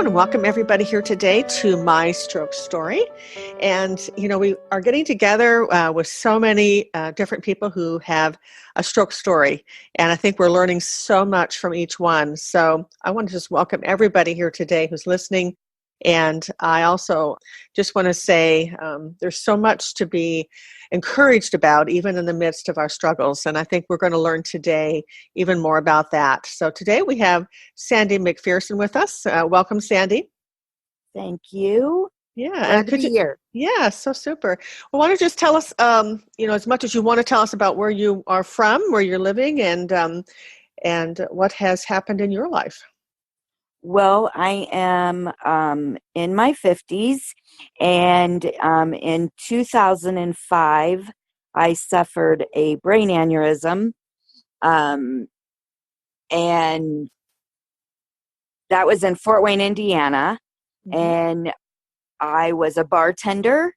and welcome everybody here today to My Stroke Story. And, we are getting together with so many different people who have a stroke story. And I think we're learning so much from each one. So I want to just welcome everybody here today who's listening. And I also just want to say there's so much to be encouraged about, even in the midst of our struggles. And I think we're going to learn today even more about that. So today we have Sandi Macpherson with us. Welcome, Sandi. Thank you. Yeah. Glad to be here. Yeah, so super. Well, why don't you just tell us, as much as you want to tell us about where you are from, where you're living, and what has happened in your life. Well, I am in my 50s, and in 2005, I suffered a brain aneurysm, and that was in Fort Wayne, Indiana, and I was a bartender.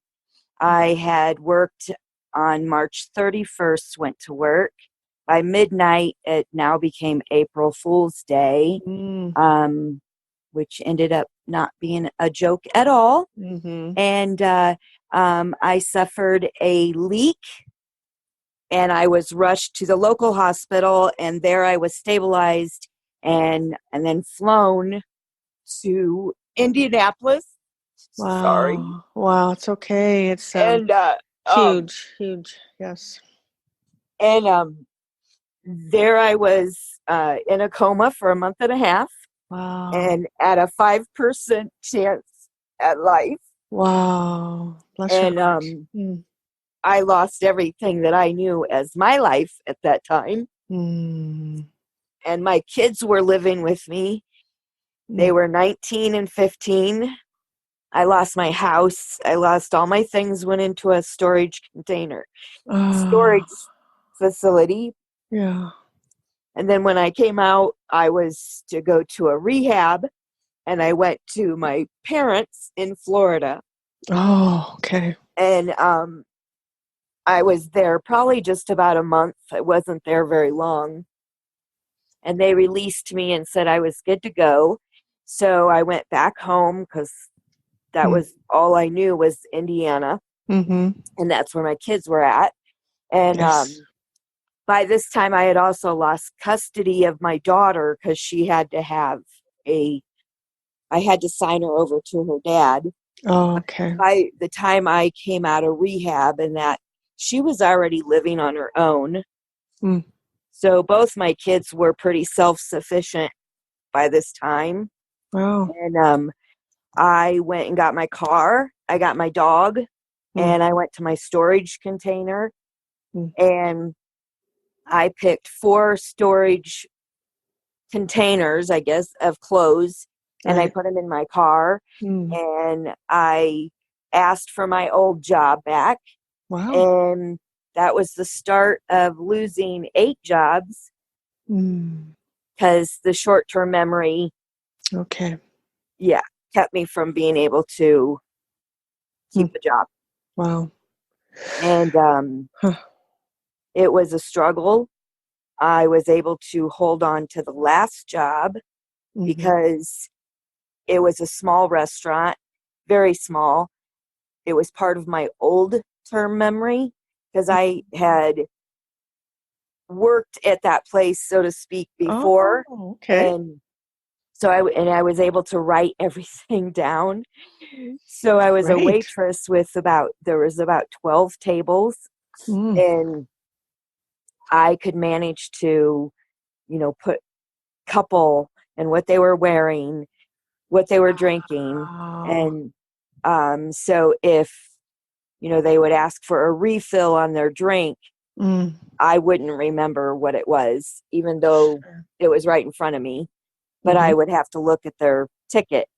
I had worked on March 31st, went to work. By midnight, it now became April Fool's Day, which ended up not being a joke at all. And I suffered a leak, and I was rushed to the local hospital, and there I was stabilized and then flown to Indianapolis. Wow. Sorry. Wow, it's okay. It's huge, yes. And there I was in a coma for a month and a half. Wow. And at a 5% chance at life. Wow. Bless and your heart. I lost everything that I knew as my life at that time. And my kids were living with me. They were 19 and 15. I lost my house. I lost all my things, went into a storage container, storage facility. Yeah. And then when I came out, I was to go to a rehab, and I went to my parents in Florida. Oh, okay. And I was there probably just about a month. I wasn't there very long. And they released me and said I was good to go. So I went back home because that was all I knew was Indiana. And that's where my kids were at. And by this time, I had also lost custody of my daughter because she had to have I had to sign her over to her dad. Oh, okay. By the time I came out of rehab, and that she was already living on her own. So both my kids were pretty self-sufficient by this time. Wow. And I went and got my car. I got my dog, and I went to my storage container, and I picked 4 storage containers, I guess, of clothes, and I put them in my car, and I asked for my old job back. Wow. And that was the start of losing 8 jobs because the short-term memory kept me from being able to keep a job. Wow. And it was a struggle. I was able to hold on to the last job because it was a small restaurant, very small. It was part of my old term memory because I had worked at that place, so to speak, before. Oh, okay. And so I was able to write everything down. So I was a waitress there was about 12 tables, and I could manage to, put couple and what they were wearing, what they were drinking. And so if, they would ask for a refill on their drink, I wouldn't remember what it was, even though it was right in front of me. But I would have to look at their ticket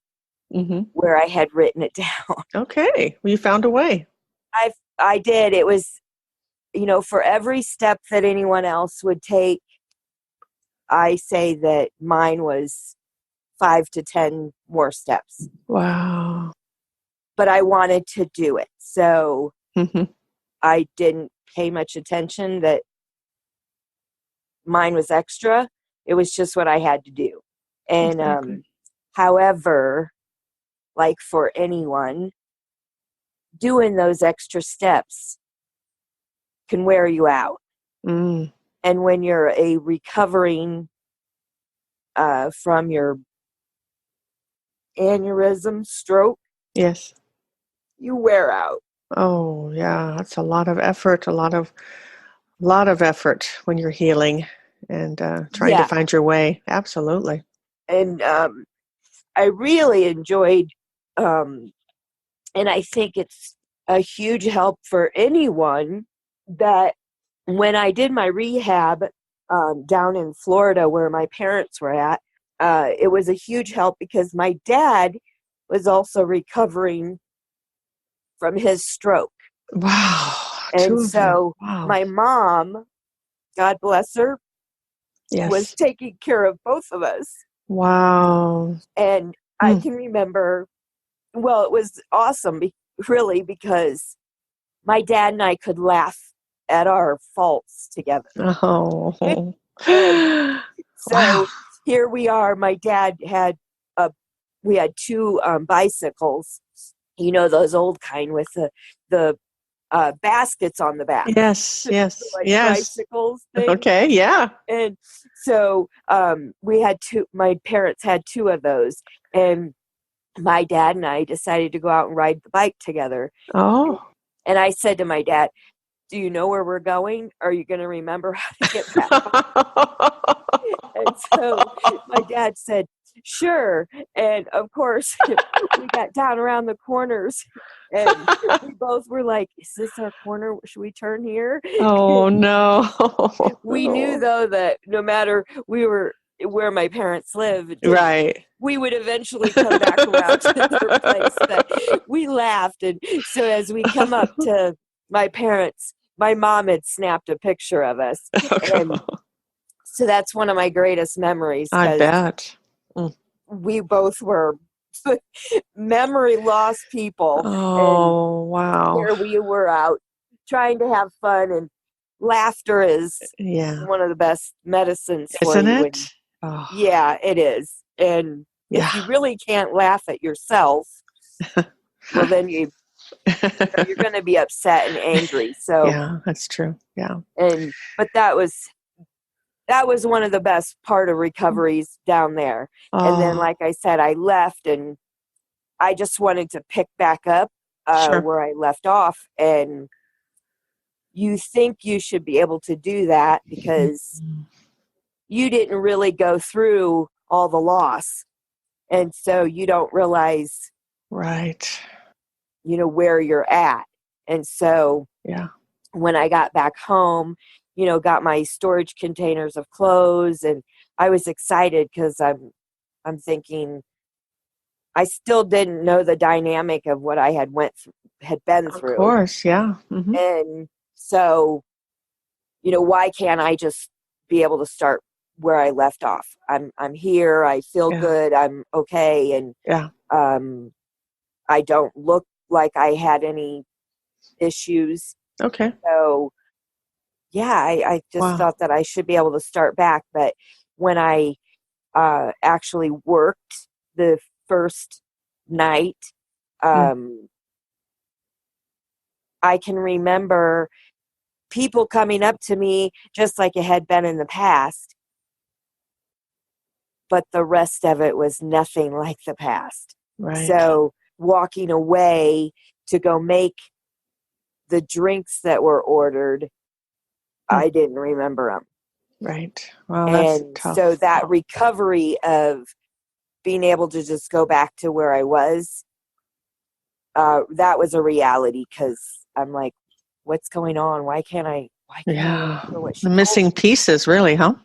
where I had written it down. Okay. Well, you found a way. I did. It was, for every step that anyone else would take, I say that mine was 5 to 10 more steps. Wow. But I wanted to do it. So I didn't pay much attention that mine was extra. It was just what I had to do. And however, like for anyone, doing those extra steps can wear you out. Mm. And when you're a recovering from your aneurysm, stroke, Yes. you wear out. Oh, yeah. That's a lot of effort, a lot of effort when you're healing and trying to Yeah. find your way. Absolutely. And I really enjoyed, and I think it's a huge help for anyone, that when I did my rehab down in Florida where my parents were at, it was a huge help because my dad was also recovering from his stroke. Wow. Two And of you. so Wow. my mom, God bless her, was Yes. taking care of both of us. Wow. And I can remember, well, it was awesome, really, because my dad and I could laugh at our faults together. Oh. And Wow. so here we are. My dad had we had two bicycles, you know, those old kind with the baskets on the back, Yes, yes, like yes. tricycles thing. Okay, yeah. And so we had my parents had two of those, and my dad and I decided to go out and ride the bike together. Oh. And I said to my dad, "Do you know where we're going? Are you going to remember how to get back home?" And so my dad said, "Sure." And of course, we got down around the corners, and we both were like, "Is this our corner? Should we turn here?" Oh, no. We knew, though, that no matter we were where my parents live, Right. we would eventually come back around to their place. But we laughed. And so as we come up to my parents, my mom had snapped a picture of us. And so that's one of my greatest memories, I because bet. Mm. we both were memory loss people. And Oh, wow. here we were out trying to have fun, and laughter is Yeah. one of the best medicines for Isn't you. it? And Oh, yeah, it is. And if yeah. you really can't laugh at yourself, well, then you're going to be upset and angry. So, Yeah, that's true. Yeah. but that was one of the best part of recoveries down there. And then, Oh, like I said, I left, and I just wanted to pick back up sure. where I left off. And you think you should be able to do that because Mhm. you didn't really go through all the loss. And so you don't realize, Right. where you're at. And so Yeah. when I got back home, got my storage containers of clothes, and I was excited because I'm thinking I still didn't know the dynamic of what I had been Of through. course. Yeah. Hmm. And so, why can't I just be able to start where I left off? I'm here, I feel Yeah. good, I'm okay, and Yeah. I don't look like I had any issues. Okay. So yeah, I just Wow. thought that I should be able to start back. But when I actually worked the first night, Mm. um, I can remember people coming up to me just like it had been in the past, but the rest of it was nothing like the past. Right. So walking away to go make the drinks that were ordered, Mm. I didn't remember them. Right. Well, that's And so tough. that recovery of being able to just go back to where I was, that was a reality, because I'm like, what's going on? Why can't I Yeah. remember what The she told missing me? pieces, really, huh?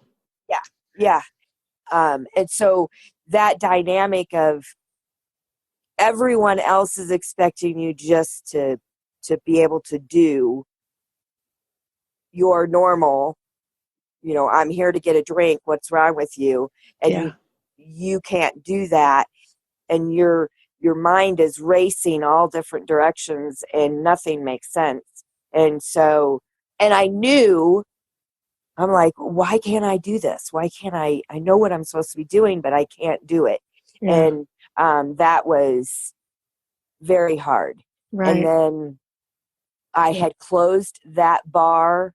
Yeah. Yeah. And so that dynamic of everyone else is expecting you just to be able to do your normal, I'm here to get a drink. What's wrong with you? And Yeah. you can't do that. And your mind is racing all different directions, and nothing makes sense. And so, and I knew, I'm like, why can't I do this? Why can't I know what I'm supposed to be doing, but I can't do it. Yeah. And that was very hard. Right. And then I had closed that bar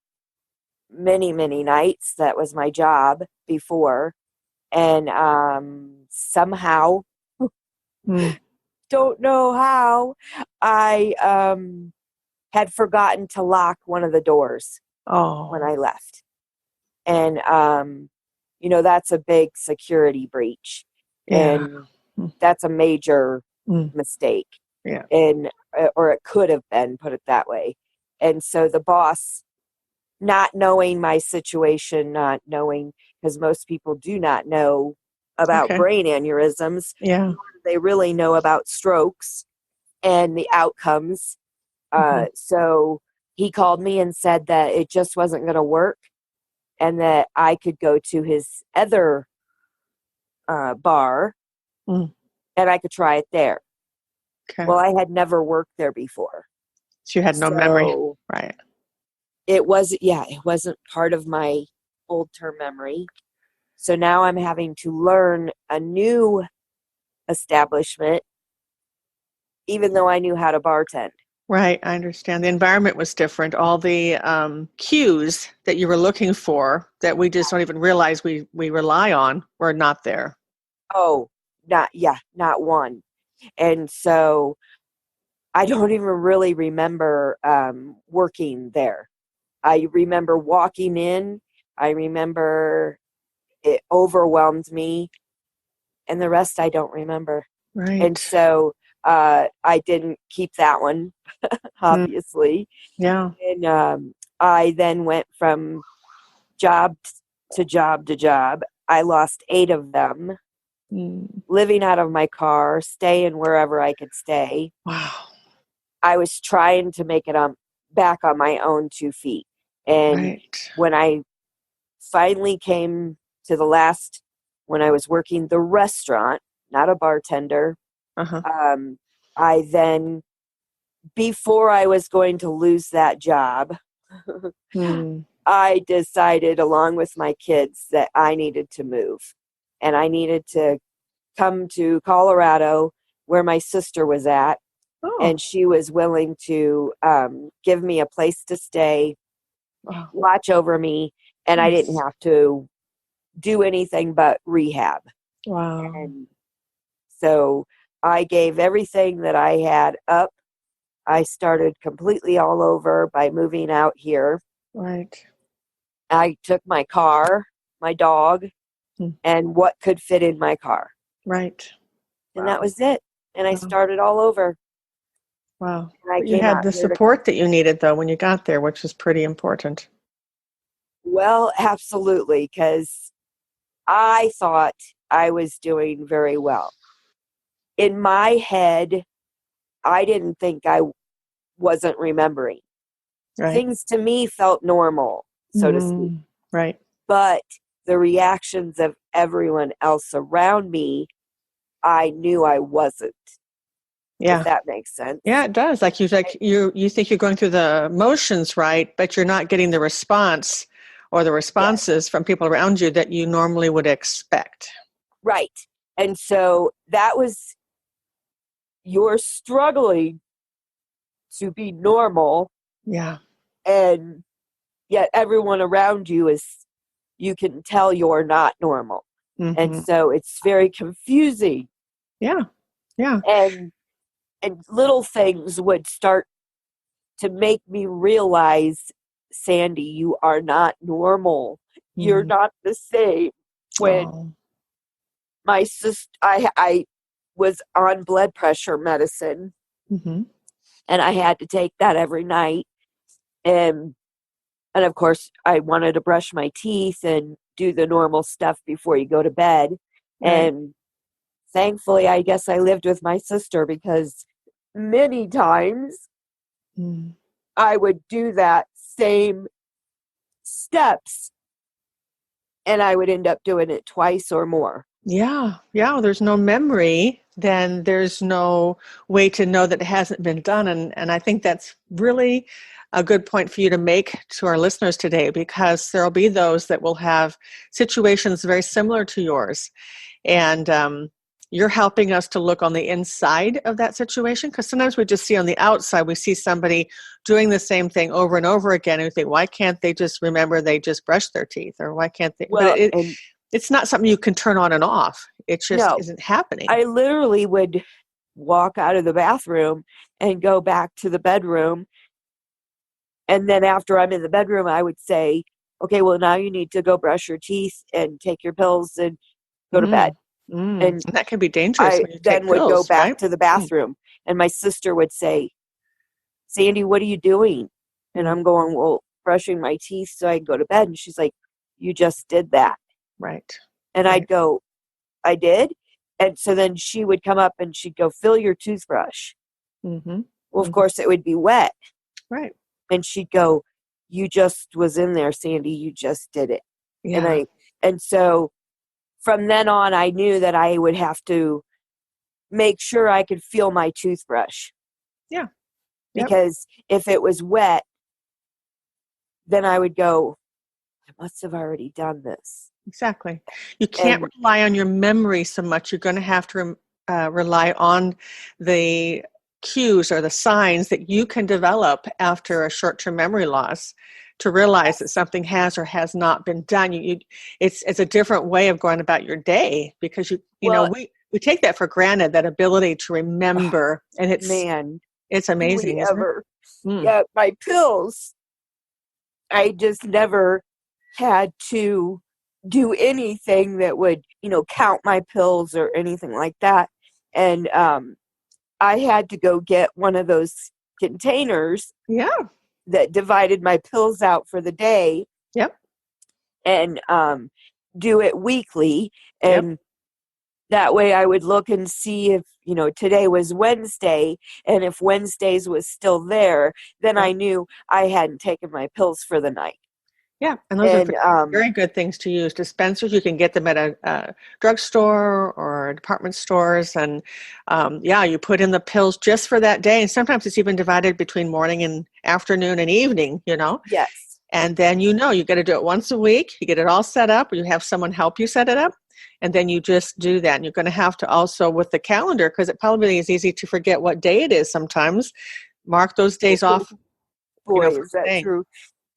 many, many nights. That was my job before. And somehow, don't know how, I had forgotten to lock one of the doors when I left. And, that's a big security breach. Yeah. And that's a major mistake. Yeah. And, or it could have been, put it that way. And so the boss, not knowing my situation, not knowing, because most people do not know about brain aneurysms. Yeah. They really know about strokes and the outcomes. So he called me and said that it just wasn't going to work and that I could go to his other bar and I could try it there. Okay. Well, I had never worked there before. So you had no memory. Right. It wasn't part of my old term memory. So now I'm having to learn a new establishment, even though I knew how to bartend. Right. I understand. The environment was different. All the cues that you were looking for that we just don't even realize we rely on were not there. Oh, not one. And so I don't even really remember working there. I remember walking in. I remember it overwhelmed me. And the rest I don't remember. Right. And so I didn't keep that one, obviously. Yeah. And I then went from job to job to job. I lost 8 of them, living out of my car, staying wherever I could stay. Wow. I was trying to make it back on my own 2 feet. And when I finally came to the last, when I was working the restaurant, not a bartender, I then, before I was going to lose that job, I decided along with my kids that I needed to move. And I needed to come to Colorado where my sister was at. And she was willing to give me a place to stay, watch over me, and I didn't have to do anything but rehab. Wow. And so I gave everything that I had up. I started completely all over by moving out here. Right. I took my car, my dog, and what could fit in my car. Right. And that was it. And I started all over. Wow. You had the support that you needed, though, when you got there, which was pretty important. Well, absolutely, because I thought I was doing very well. In my head, I didn't think I wasn't remembering. Right. Things to me felt normal, so to speak. Right. But the reactions of everyone else around me, I knew I wasn't. Yeah. If that makes sense. Yeah, it does. Like you think you're going through the motions, right? But you're not getting the response or the responses from people around you that you normally would expect. Right. And so that was, you're struggling to be normal. Yeah. And yet everyone around you you can tell you're not normal. And so it's very confusing. Yeah. Yeah. And little things would start to make me realize, Sandi, you are not normal. You're not the same. When my sister, I was on blood pressure medicine, and I had to take that every night. And of course, I wanted to brush my teeth and do the normal stuff before you go to bed. Right. And thankfully, I guess I lived with my sister, because many times I would do that same steps and I would end up doing it twice or more. Yeah. Yeah. There's no memory, then there's no way to know that it hasn't been done. And I think that's really a good point for you to make to our listeners today, because there'll be those that will have situations very similar to yours. And you're helping us to look on the inside of that situation, because sometimes we just see on the outside, we see somebody doing the same thing over and over again, and we think, why can't they just remember they just brushed their teeth, or why can't they? Well, But it's not something you can turn on and off. It just no, isn't happening. I literally would walk out of the bathroom and go back to the bedroom. And then after I'm in the bedroom, I would say, okay, well, now you need to go brush your teeth and take your pills and go to bed. And that can be dangerous I when you take then would go pills, back right? to the bathroom. And my sister would say, Sandy, what are you doing? And I'm going, well, brushing my teeth so I can go to bed. And she's like, you just did that. Right. And right. I'd go, I did? And so then she would come up and she'd go, fill your toothbrush. Well, of course, it would be wet. Right. And she'd go, you just was in there, Sandy. You just did it. Yeah. And so from then on, I knew that I would have to make sure I could feel my toothbrush. Yeah. Yep. Because if it was wet, then I would go, I must have already done this. Exactly. You can't rely on your memory so much. You're going to have to rely on the cues or the signs that you can develop after a short-term memory loss to realize that something has or has not been done. It's a different way of going about your day, because we take that for granted, that ability to remember, and it's amazing, isn't it? Yeah, my pills, I just never had to do anything that would, count my pills or anything like that. And I had to go get one of those containers that divided my pills out for the day. Yep. And do it weekly. And that way I would look and see if, today was Wednesday, and if Wednesdays was still there, then I knew I hadn't taken my pills for the night. Yeah, and those are very good things to use. Dispensers, you can get them at a drugstore or department stores, and you put in the pills just for that day, and sometimes it's even divided between morning and afternoon and evening, Yes. And then you got to do it once a week. You get it all set up, or you have someone help you set it up, and then you just do that. And you're going to have to also, with the calendar, because it probably is easy to forget what day it is sometimes, mark those days off. Boy, is that true.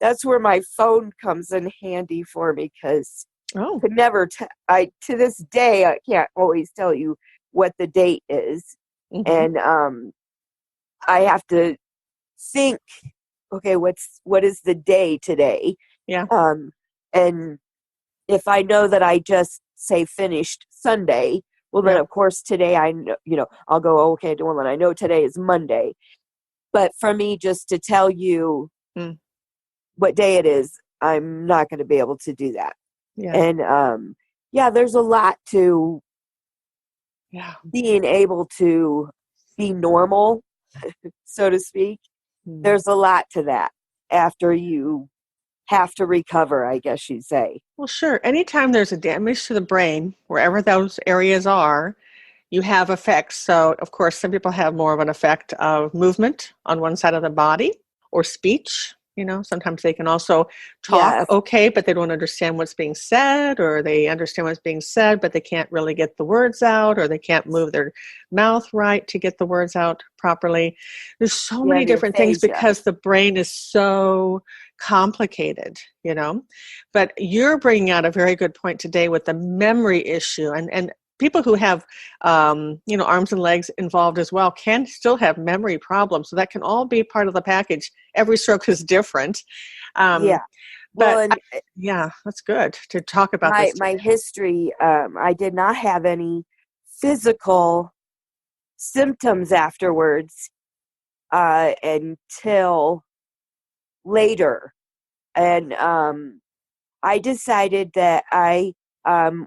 That's where my phone comes in handy for me, because could never to this day I can't always tell you what the date is. And I have to think, okay, what is the day today? Yeah. And if I know that I just say finished Sunday, well then of course today I know, I'll go, okay, well then I know today is Monday. But for me just to tell you what day it is, I'm not going to be able to do that. Yeah. And there's a lot to being able to be normal, so to speak. There's a lot to that after you have to recover, I guess you'd say. Well, sure. Anytime there's a damage to the brain, wherever those areas are, you have effects. So, of course, some people have more of an effect of movement on one side of the body, or speech. Sometimes they can also talk okay, but they don't understand what's being said, or they understand what's being said, but they can't really get the words out, or they can't move their mouth right to get the words out properly. There's so many different things, because the brain is so complicated, But you're bringing out a very good point today with the memory issue, and people who have, arms and legs involved as well can still have memory problems. So that can all be part of the package. Every stroke is different. That's good to talk about this. My history, I did not have any physical symptoms afterwards until later. And I decided that I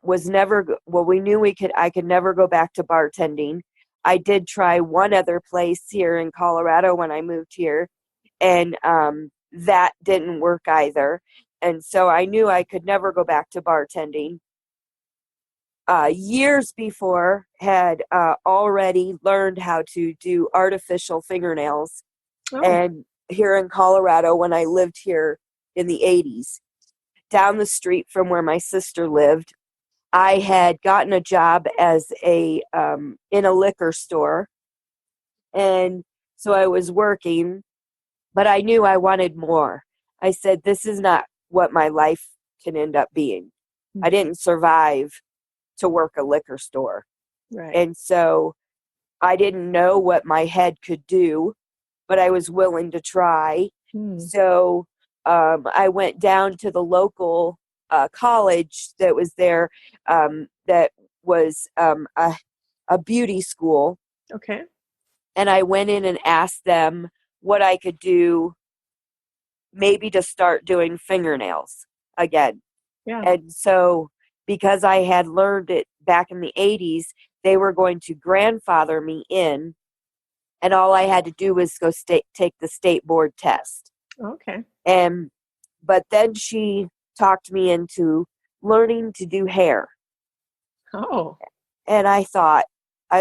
was never, we knew I could never go back to bartending. I did try one other place here in Colorado when I moved here, and that didn't work either. And so I knew I could never go back to bartending. Years before, had already learned how to do artificial fingernails. And here in Colorado, when I lived here in the 80s, down the street from where my sister lived, I had gotten a job as in a liquor store. And so I was working, but I knew I wanted more. I said, this is not what my life can end up being. I didn't survive to work a liquor store. Right. And so I didn't know what my head could do, but I was willing to try. So I went down to the local college that was there, that was a beauty school. Okay. And I went in and asked them what I could do, maybe to start doing fingernails again. Yeah. And so because I had learned it back in the 80s, they were going to grandfather me in, and all I had to do was go take the state board test. Okay. But then she talked me into learning to do hair. Oh. And I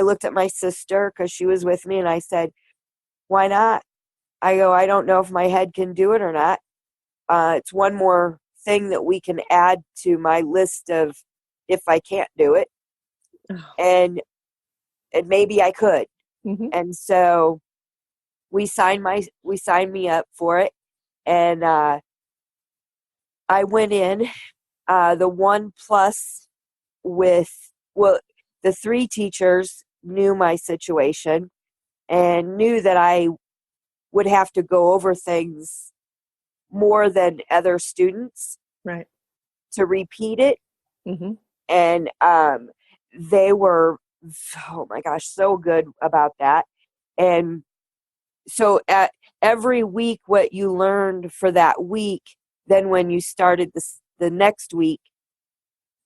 looked at my sister because she was with me, and I said, why not? I go, I don't know if my head can do it or not. It's one more thing that we can add to my list of if I can't do it. And maybe I could. And so we signed me up for it. And I went in, the one plus the three teachers knew my situation and knew that I would have to go over things more than other students, right, to repeat it. And they were, oh my gosh, so good about that. And so at every week, what you learned for that week, then when you started the next week,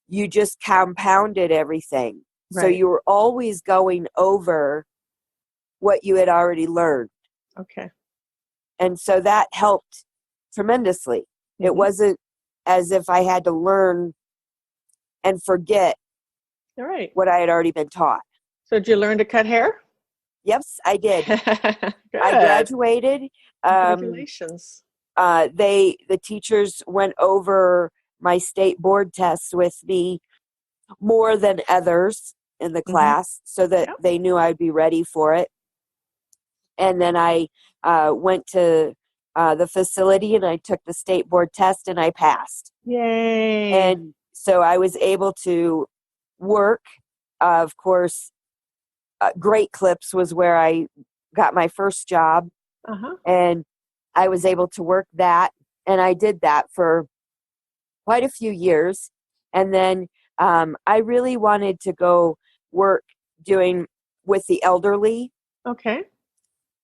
you just compounded everything. right. So you were always going over what you had already learned. Okay. And so that helped tremendously. It wasn't as if I had to learn and forget what I had already been taught. So did you learn to cut hair? Yes, I did. Good. I graduated. Congratulations. The teachers went over my state board tests with me more than others in the class, so that they knew I'd be ready for it. And then I went to the facility and I took the state board test and I passed. Yay. And so I was able to work. Of course, Great Clips was where I got my first job. And I was able to work that. And I did that for quite a few years. And then I really wanted to go work doing with the elderly. Okay.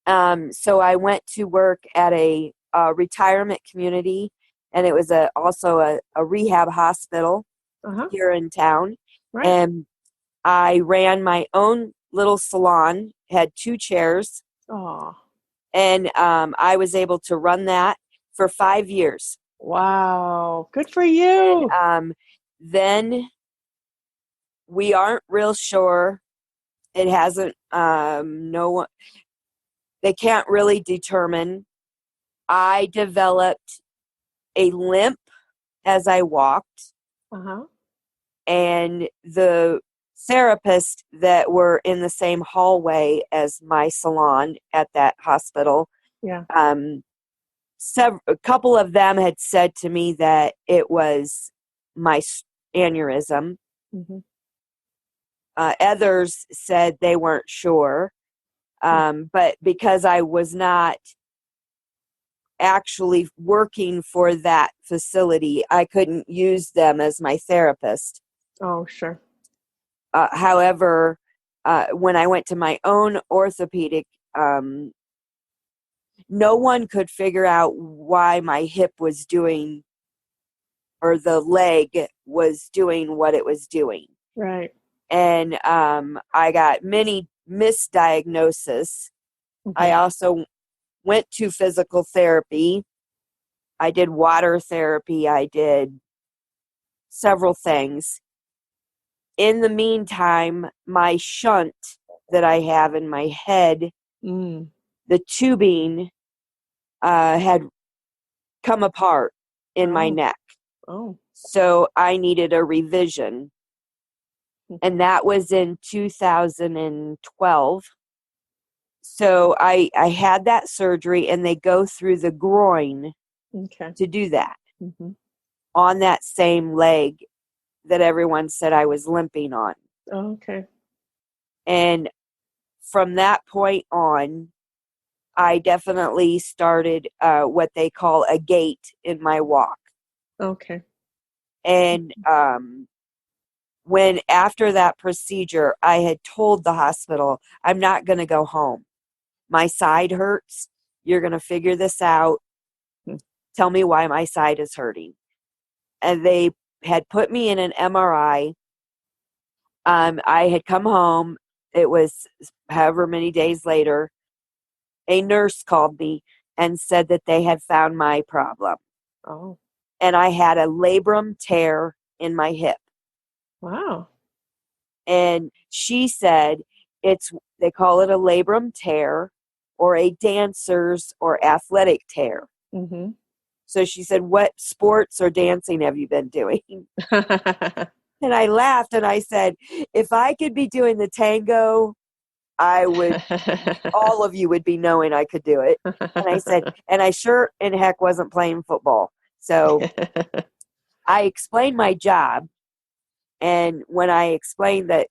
So I went to work at a retirement community, and it was also a rehab hospital here in town. Right. And I ran my own little salon, had 2 chairs. Oh. And I was able to run that for 5 years. Wow. Good for you. And, then we aren't real sure. It hasn't, they can't really determine. I developed a limp as I walked. And the therapists that were in the same hallway as my salon at that hospital, a couple of them had said to me that it was my aneurysm. Others said they weren't sure. But because I was not actually working for that facility, I couldn't use them as my therapist. Oh, sure. However, when I went to my own orthopedic, no one could figure out why my hip was doing, or the leg was doing what it was doing. Right. And I got many misdiagnoses. I also went to physical therapy. I did water therapy. I did several things. In the meantime, my shunt that I have in my head, the tubing had come apart in my neck. Oh. So I needed a revision. And that was in 2012. So I had that surgery, and they go through the groin to do that on that same leg that everyone said I was limping on. Okay. And from that point on, I definitely started what they call a gait in my walk. Okay. And when after that procedure, I had told the hospital, I'm not going to go home. My side hurts. You're going to figure this out. Tell me why my side is hurting. And they had put me in an MRI. I had come home. It was however many days later. A nurse called me and said that they had found my problem. Oh. And I had a labrum tear in my hip. Wow. And she said they call it a labrum tear or a dancer's or athletic tear. So she said, what sports or dancing have you been doing? And I laughed and I said, if I could be doing the tango, I would, all of you would be knowing I could do it. And I said, and I sure in heck wasn't playing football. So I explained my job. And when I explained that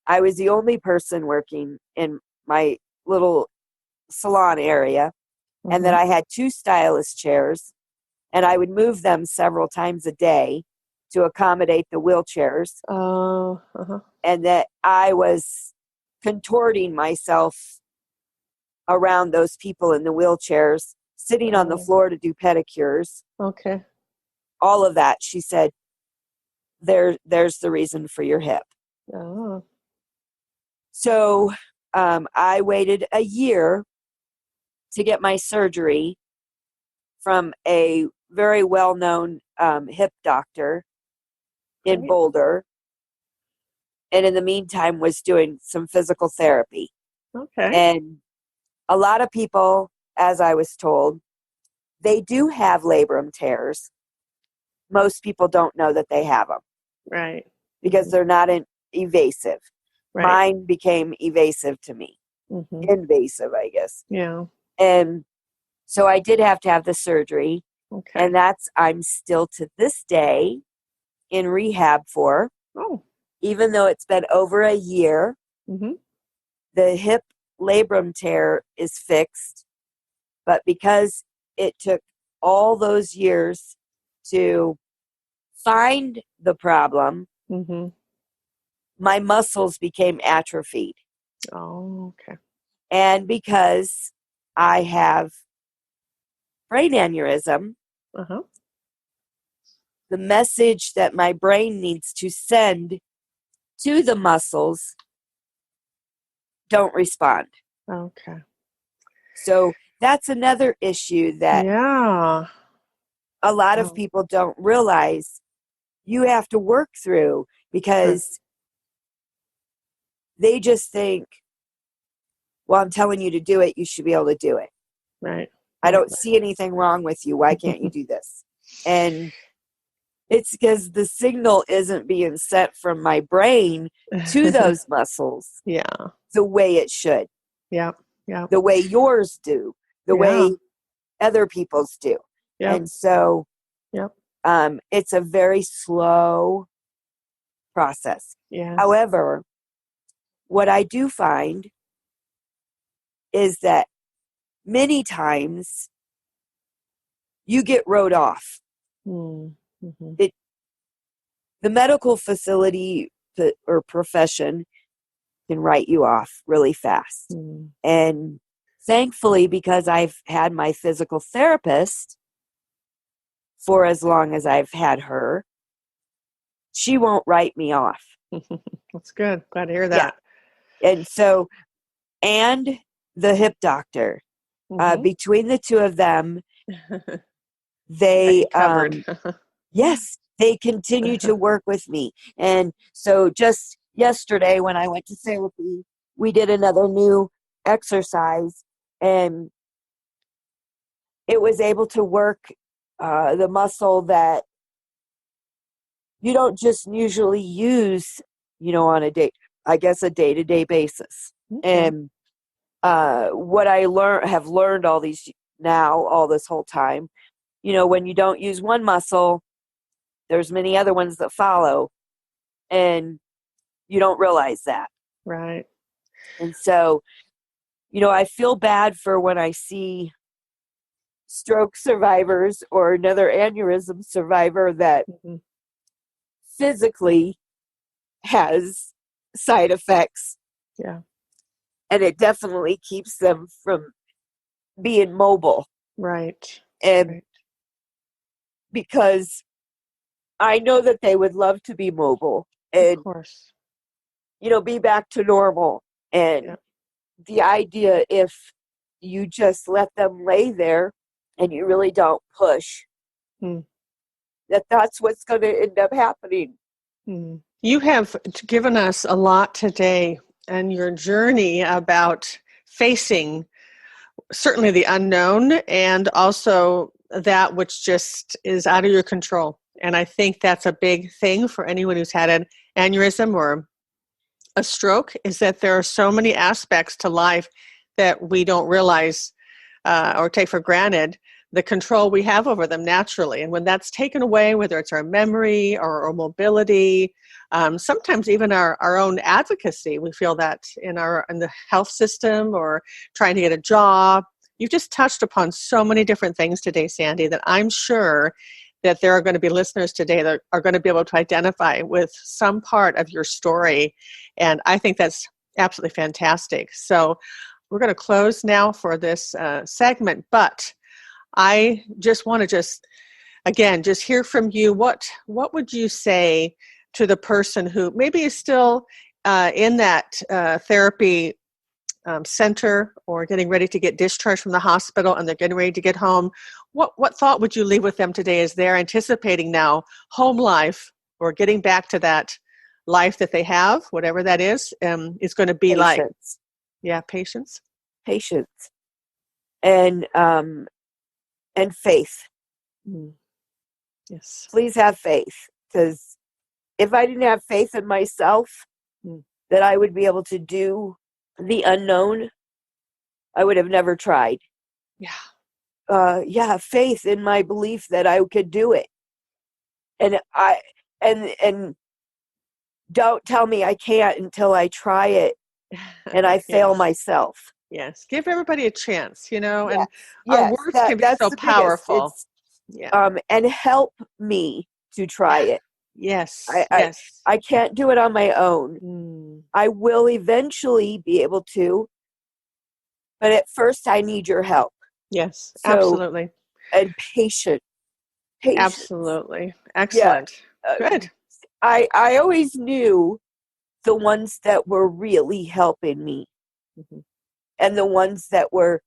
I was the only person working in my little salon area, and that I had 2 stylist chairs, and I would move them several times a day to accommodate the wheelchairs, and that I was contorting myself around those people in the wheelchairs, sitting on the floor to do pedicures. Okay. All of that, she said, there's the reason for your hip. Oh. So I waited a year to get my surgery from a very well-known hip doctor in Boulder. And in the meantime was doing some physical therapy. Okay. And a lot of people, as I was told, they do have labrum tears. Most people don't know that they have them. Right. Because they're not evasive. Right. Mine became evasive to me. Invasive, I guess. Yeah. And so I did have to have the surgery. Okay. And I'm still to this day in rehab for. Oh. Even though it's been over a year, the hip labrum tear is fixed. But because it took all those years to find the problem, my muscles became atrophied. Oh, okay. And because I have brain aneurysm, the message that my brain needs to send to the muscles don't respond. Okay. So that's another issue that a lot of people don't realize you have to work through, because they just think, well, I'm telling you to do it, you should be able to do it. Right. I don't see anything wrong with you. Why can't you do this? And it's because the signal isn't being sent from my brain to those muscles the way it should. Yeah. The way yours do. The way other people's do. And so it's a very slow process. However, what I do find is that many times you get wrote off. The medical facility or profession can write you off really fast. And thankfully, because I've had my physical therapist for as long as I've had her, she won't write me off. That's good. Glad to hear that. And so, and the hip doctor, between the two of them, they, yes, they continue to work with me. And so just yesterday when I went to therapy, we did another new exercise, and it was able to work the muscle that you don't just usually use on a day-to-day basis. Okay. And what I have learned all this whole time, when you don't use one muscle, there's many other ones that follow, and you don't realize that. Right. And so, I feel bad for when I see stroke survivors or another aneurysm survivor that physically has side effects. Yeah. And it definitely keeps them from being mobile. Right. And because I know that they would love to be mobile and, of course, be back to normal. And the idea, if you just let them lay there and you really don't push, that's what's going to end up happening. You have given us a lot today, and your journey about facing certainly the unknown and also that which just is out of your control. And I think that's a big thing for anyone who's had an aneurysm or a stroke, is that there are so many aspects to life that we don't realize or take for granted the control we have over them naturally. And when that's taken away, whether it's our memory or our mobility, sometimes even our own advocacy, we feel that in the health system or trying to get a job. You've just touched upon so many different things today, Sandi, that I'm sure that there are going to be listeners today that are going to be able to identify with some part of your story. And I think that's absolutely fantastic. So we're going to close now for this segment, but I just want to again, hear from you. What would you say to the person who maybe is still in that therapy center or getting ready to get discharged from the hospital and they're getting ready to get home? What thought would you leave with them today as they're anticipating now home life or getting back to that life that they have, whatever that is going to be like? Yeah, patience. Patience. And faith. Yes. Please have faith, because if I didn't have faith in myself that I would be able to do the unknown, I would have never tried. Yeah. Faith in my belief that I could do it. And and don't tell me I can't until I try it and I fail myself. Yes. Give everybody a chance, and our words can be so powerful. And help me to try it. Yes. I can't do it on my own. I will eventually be able to, but at first I need your help. Yes, absolutely. And patience. Absolutely. Excellent. Good. I always knew the ones that were really helping me and the ones that were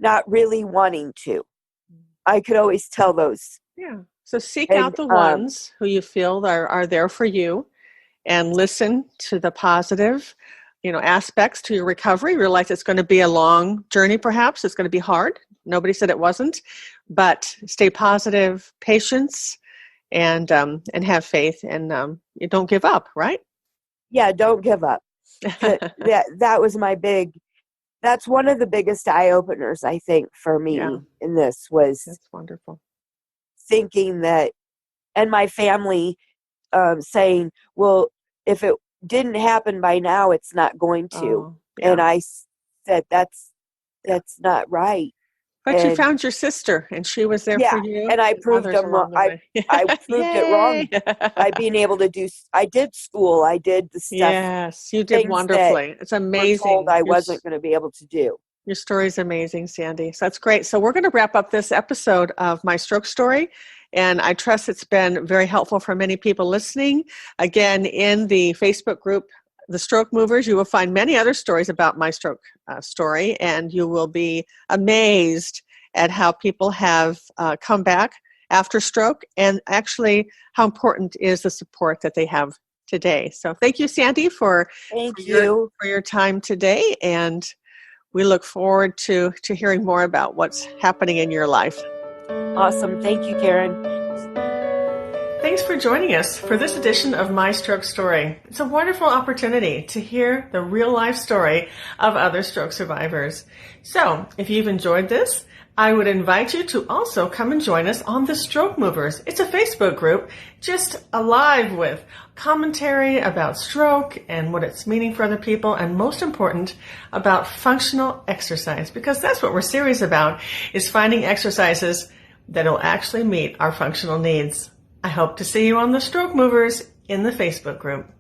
not really wanting to. I could always tell those. Yeah. So seek out the ones who you feel are there for you and listen to the positive, aspects to your recovery. Realize it's going to be a long journey, perhaps. It's going to be hard. Nobody said it wasn't. But stay positive, patience, and have faith, and you don't give up, right? Yeah, don't give up. That was that's one of the biggest eye-openers, I think, for me in this was that's wonderful. Thinking that, and my family saying, well, if it didn't happen by now, it's not going to. And I said, that's not right. But you found your sister, and she was there for you. And I proved them wrong. I proved it wrong by being able to do. I did school. I did the stuff. Yes, you did wonderfully. It's amazing. Told I wasn't going to be able to do. Your story is amazing, Sandi. So that's great. So we're going to wrap up this episode of My Stroke Story, and I trust it's been very helpful for many people listening. Again, in the Facebook group, The Stroke Movers, you will find many other stories about my stroke story, and you will be amazed at how people have come back after stroke, and actually how important is the support that they have today. So thank you, Sandi, for your time today, and we look forward to hearing more about what's happening in your life. Awesome. Thank you, Karen. Thanks thanks for joining us for this edition of My Stroke Story. It's a wonderful opportunity to hear the real-life story of other stroke survivors. So, if you've enjoyed this, I would invite you to also come and join us on the Stroke Movers. It's a Facebook group just alive with commentary about stroke and what it's meaning for other people, and most important, about functional exercise, because that's what we're serious about, is finding exercises that will actually meet our functional needs. I hope to see you on the Stroke Movers in the Facebook group.